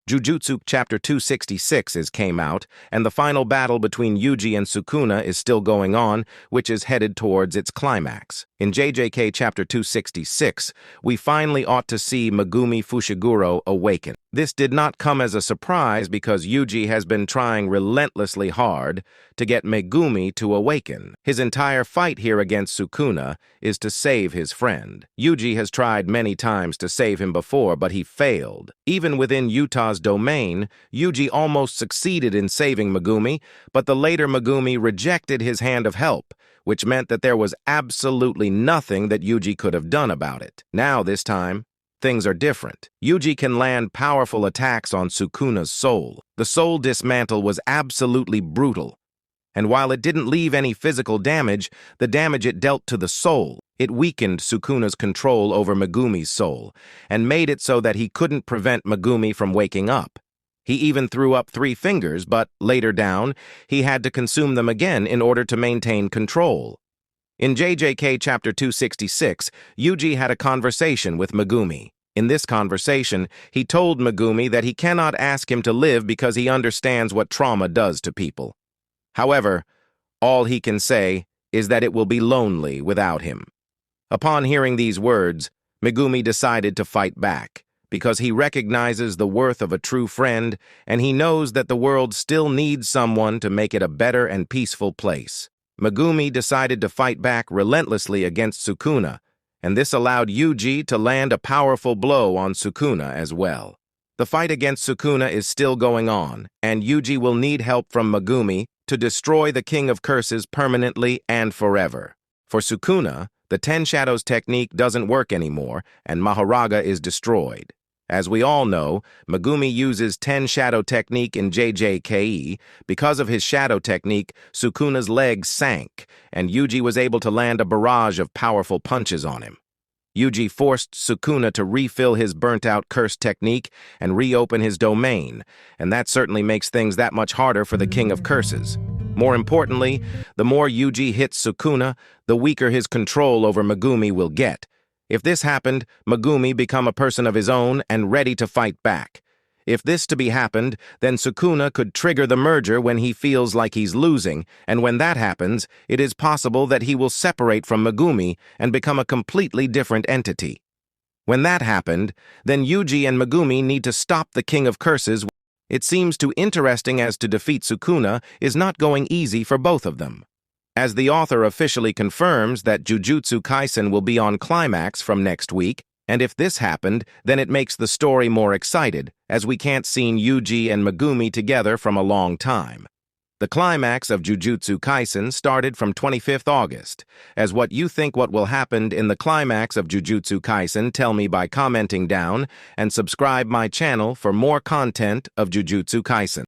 Jujutsu Chapter 266 came out, and the final battle between Yuji and Sukuna is still going on, which is headed towards its climax. In JJK Chapter 266, we finally ought to see Megumi Fushiguro awaken. This did not come as a surprise because Yuji has been trying relentlessly hard to get Megumi to awaken. His entire fight here against Sukuna is to save his friend. Yuji has tried many times to save him before, but he failed. Even within Utah's domain, Yuji almost succeeded in saving Megumi, but the later Megumi rejected his hand of help, which meant that there was absolutely nothing that Yuji could have done about it. Now, this time, things are different. Yuji can land powerful attacks on Sukuna's soul. The soul dismantle was absolutely brutal, and while it didn't leave any physical damage, the damage it dealt to the soul, it weakened Sukuna's control over Megumi's soul, and made it so that he couldn't prevent Megumi from waking up. He even threw up 3 fingers, but later down, he had to consume them again in order to maintain control. In JJK Chapter 266, Yuji had a conversation with Megumi. In this conversation, he told Megumi that he cannot ask him to live because he understands what trauma does to people. However, all he can say is that it will be lonely without him. Upon hearing these words, Megumi decided to fight back, because he recognizes the worth of a true friend, and he knows that the world still needs someone to make it a better and peaceful place. Megumi decided to fight back relentlessly against Sukuna, and this allowed Yuji to land a powerful blow on Sukuna as well. The fight against Sukuna is still going on, and Yuji will need help from Megumi to destroy the King of Curses permanently and forever. For Sukuna, the 10 Shadows technique doesn't work anymore, and Maharaga is destroyed. As we all know, Megumi uses 10 Shadow technique in JJKE. Because of his Shadow technique, Sukuna's legs sank, and Yuji was able to land a barrage of powerful punches on him. Yuji forced Sukuna to refill his burnt-out curse technique and reopen his domain, and that certainly makes things that much harder for the King of Curses. More importantly, the more Yuji hits Sukuna, the weaker his control over Megumi will get. If this happened, Megumi become a person of his own and ready to fight back. If this to be happened, then Sukuna could trigger the merger when he feels like he's losing, and when that happens, it is possible that he will separate from Megumi and become a completely different entity. When that happened, then Yuji and Megumi need to stop the King of Curses. It seems too interesting as to defeat Sukuna is not going easy for both of them. As the author officially confirms that Jujutsu Kaisen will be on climax from next week, and if this happened, then it makes the story more excited, as we can't see Yuji and Megumi together from a long time. The climax of Jujutsu Kaisen started from 25th August. As what you think what will happen in the climax of Jujutsu Kaisen, tell me by commenting down, and subscribe my channel for more content of Jujutsu Kaisen.